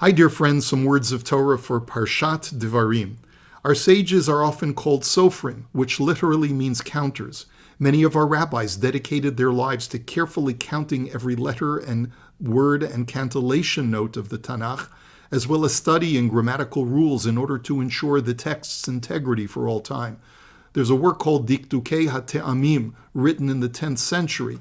Hi, dear friends, some words of Torah for Parshat Devarim. Our sages are often called sofrim, which literally means counters. Many of our rabbis dedicated their lives to carefully counting every letter and word and cantillation note of the Tanakh, as well as studying grammatical rules in order to ensure the text's integrity for all time. There's a work called Dikdukei HaTe'amim, written in the 10th century.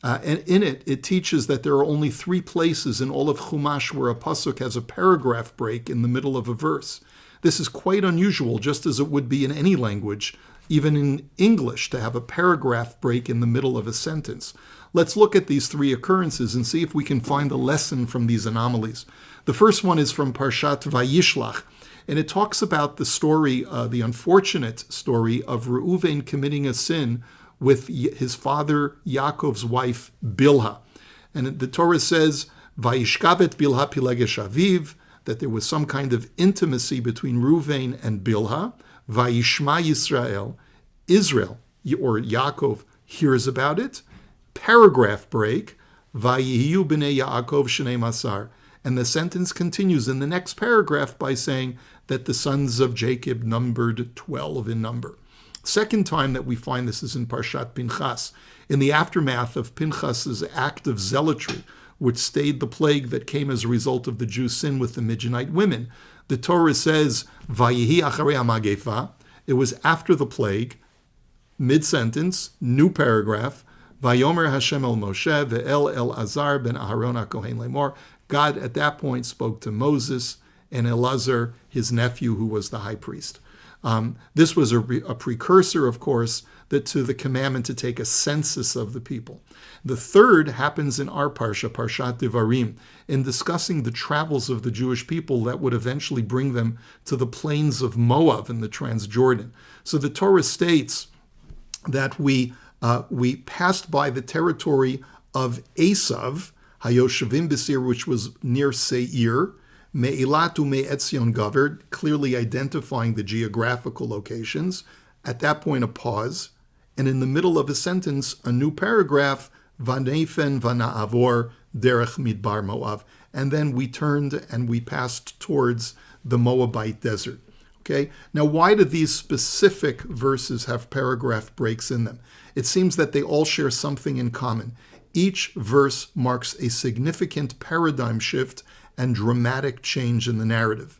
And in it, it teaches that there are only 3 places in all of Chumash where a pasuk has a paragraph break in the middle of a verse. This is quite unusual, just as it would be in any language, even in English, to have a paragraph break in the middle of a sentence. Let's look at these 3 occurrences and see if we can find a lesson from these anomalies. The first one is from Parshat Vayishlach, and it talks about the story, the unfortunate story of Reuven committing a sin with his father Yaakov's wife Bilhah. And the Torah says, Vayishkavet Bilhah Pilegesh Aviv, that there was some kind of intimacy between Reuven and Bilhah. Vayishma Yisrael, Israel, or Yaakov, hears about it. Paragraph break, Vayiyu b'nei Yaakov shnei masar. And the sentence continues in the next paragraph by saying that the sons of Jacob numbered 12 in number. Second time that we find this is in Parshat Pinchas, in the aftermath of Pinchas's act of zealotry, which stayed the plague that came as a result of the Jews' sin with the Midianite women. The Torah says, Vayihi acharei hamagefa. It was after the plague, mid-sentence, new paragraph, Vayomer Hashem el Moshe ve'el Elazar ben Aharon HaKohen lemor. God at that point spoke to Moses and Elazar, his nephew, who was the high priest. This was a precursor, of course, to the commandment to take a census of the people. The third happens in our Parsha, Parshat Devarim, in discussing the travels of the Jewish people that would eventually bring them to the plains of Moab in the Transjordan. So the Torah states that we passed by the territory of Esav, Hayoshavim Besir, which was near Seir, Me'ilatu Me'etzion Gaver, clearly identifying the geographical locations. At that point, a pause. And in the middle of a sentence, a new paragraph, Vanefen Vana'avor Derech Midbar Moav. And then we turned and we passed towards the Moabite desert. Okay? Now, why do these specific verses have paragraph breaks in them? It seems that they all share something in common. Each verse marks a significant paradigm shift and dramatic change in the narrative.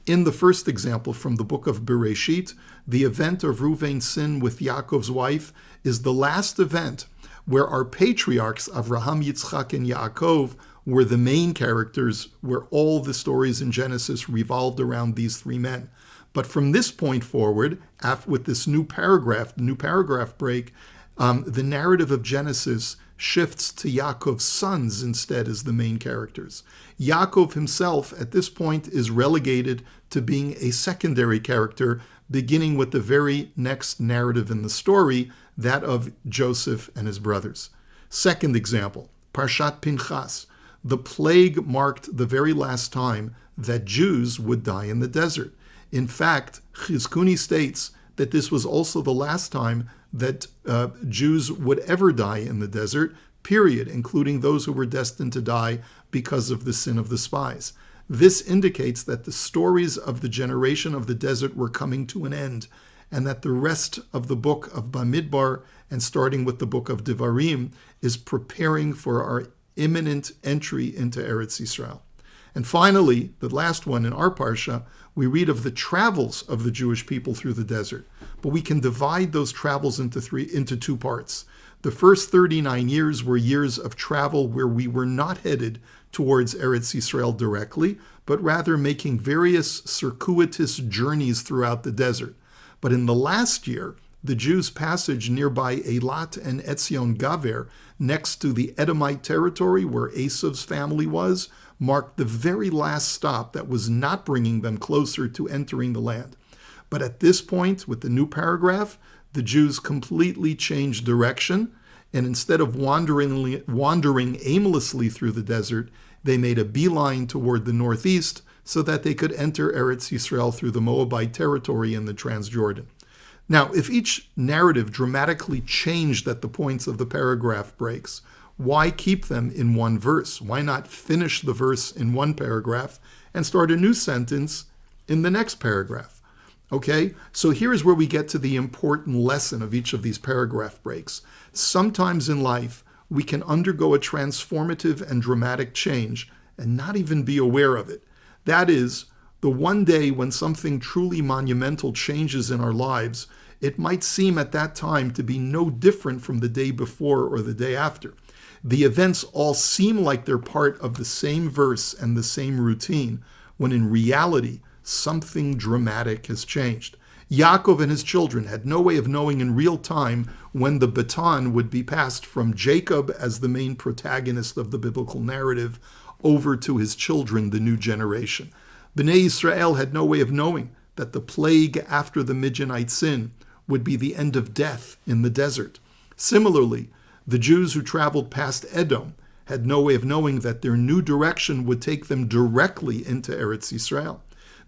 In the first example from the book of Bereshit, the event of Reuven's sin with Yaakov's wife is the last event where our patriarchs, Avraham, Yitzchak, and Yaakov, were the main characters, where all the stories in Genesis revolved around these 3 men. But from this point forward, with this new paragraph break, the narrative of Genesis shifts to Yaakov's sons instead as the main characters. Yaakov himself, at this point, is relegated to being a secondary character, beginning with the very next narrative in the story, that of Joseph and his brothers. Second example, Parshat Pinchas. The plague marked the very last time that Jews would die in the desert. In fact, Chizkuni states that this was also the last time that Jews would ever die in the desert, period, including those who were destined to die because of the sin of the spies. This indicates that the stories of the generation of the desert were coming to an end, and that the rest of the book of Bamidbar, and starting with the book of Devarim, is preparing for our imminent entry into Eretz Yisrael. And finally, the last one in our Parsha, we read of the travels of the Jewish people through the desert. But we can divide those travels into 2 parts. The first 39 years were years of travel where we were not headed towards Eretz Yisrael directly, but rather making various circuitous journeys throughout the desert. But in the last year, the Jews' passage nearby Eilat and Etzion Gaver, next to the Edomite territory where Esav's family was, marked the very last stop that was not bringing them closer to entering the land. But at this point, with the new paragraph, the Jews completely changed direction, and instead of wandering aimlessly through the desert, they made a beeline toward the northeast so that they could enter Eretz Yisrael through the Moabite territory in the Transjordan. Now, if each narrative dramatically changed at the points of the paragraph breaks, Why keep them in one verse? Why not finish the verse in one paragraph and start a new sentence in the next paragraph? Okay, so here's where we get to the important lesson of each of these paragraph breaks. Sometimes in life, we can undergo a transformative and dramatic change and not even be aware of it. That is, the one day when something truly monumental changes in our lives, it might seem at that time to be no different from the day before or the day after. The events all seem like they're part of the same verse and the same routine, when in reality, something dramatic has changed. Yaakov and his children had no way of knowing in real time when the baton would be passed from Jacob as the main protagonist of the biblical narrative over to his children, the new generation. Bnei Yisrael had no way of knowing that the plague after the Midianite sin would be the end of death in the desert. Similarly, the Jews who traveled past Edom had no way of knowing that their new direction would take them directly into Eretz Yisrael.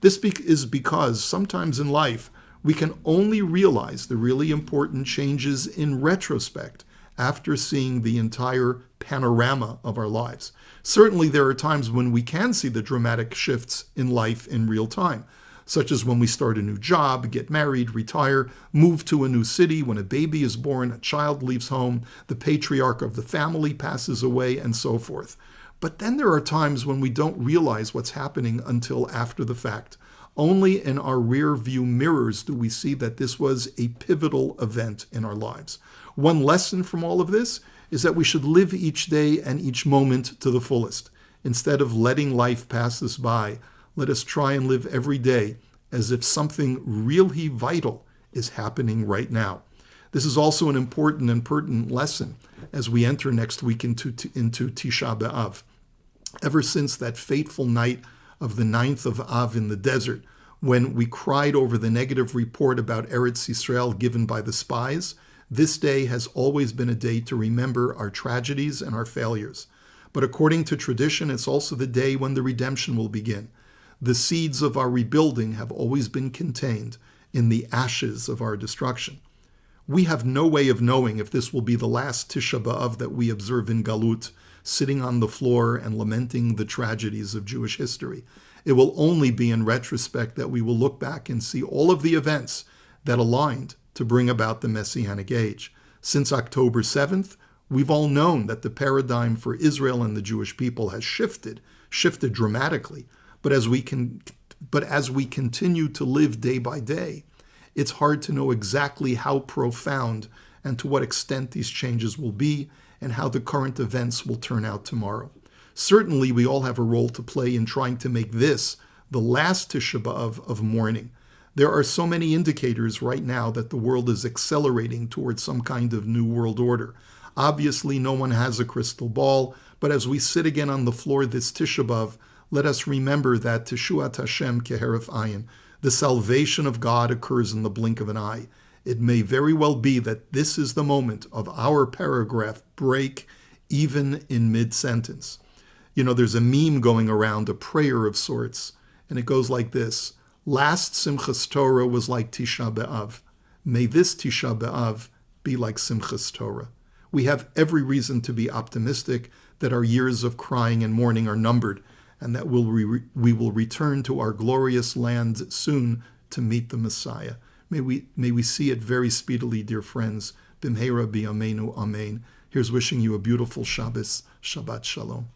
This is because sometimes in life, we can only realize the really important changes in retrospect after seeing the entire panorama of our lives. Certainly, there are times when we can see the dramatic shifts in life in real time, such as when we start a new job, get married, retire, move to a new city, when a baby is born, a child leaves home, the patriarch of the family passes away, and so forth. But then there are times when we don't realize what's happening until after the fact. Only in our rear view mirrors do we see that this was a pivotal event in our lives. One lesson from all of this is that we should live each day and each moment to the fullest. Instead of letting life pass us by, let us try and live every day as if something really vital is happening right now. This is also an important and pertinent lesson as we enter next week into Tisha B'Av. Ever since that fateful night of the 9th of Av in the desert, when we cried over the negative report about Eretz Yisrael given by the spies, this day has always been a day to remember our tragedies and our failures. But according to tradition, it's also the day when the redemption will begin. The seeds of our rebuilding have always been contained in the ashes of our destruction. We have no way of knowing if this will be the last Tisha B'Av that we observe in Galut, sitting on the floor and lamenting the tragedies of Jewish history. It will only be in retrospect that we will look back and see all of the events that aligned to bring about the Messianic age. Since October 7th, we've all known that the paradigm for Israel and the Jewish people has shifted dramatically. But as we continue to live day by day, it's hard to know exactly how profound and to what extent these changes will be and how the current events will turn out tomorrow. Certainly, we all have a role to play in trying to make this the last Tisha B'Av of mourning. There are so many indicators right now that the world is accelerating towards some kind of new world order. Obviously, no one has a crystal ball, but as we sit again on the floor this Tisha B'Av, let us remember that Teshuat Hashem keheref ayin, the salvation of God occurs in the blink of an eye. It may very well be that this is the moment of our paragraph break, even in mid-sentence. You know, there's a meme going around, a prayer of sorts, and it goes like this: last Simchas Torah was like Tisha B'Av. May this Tisha B'Av be like Simchas Torah. We have every reason to be optimistic that our years of crying and mourning are numbered, and that we will return to our glorious land soon to meet the Messiah. May we see it very speedily, dear friends. B'mheira b'yameinu, amen. Here's wishing you a beautiful Shabbos. Shabbat Shalom.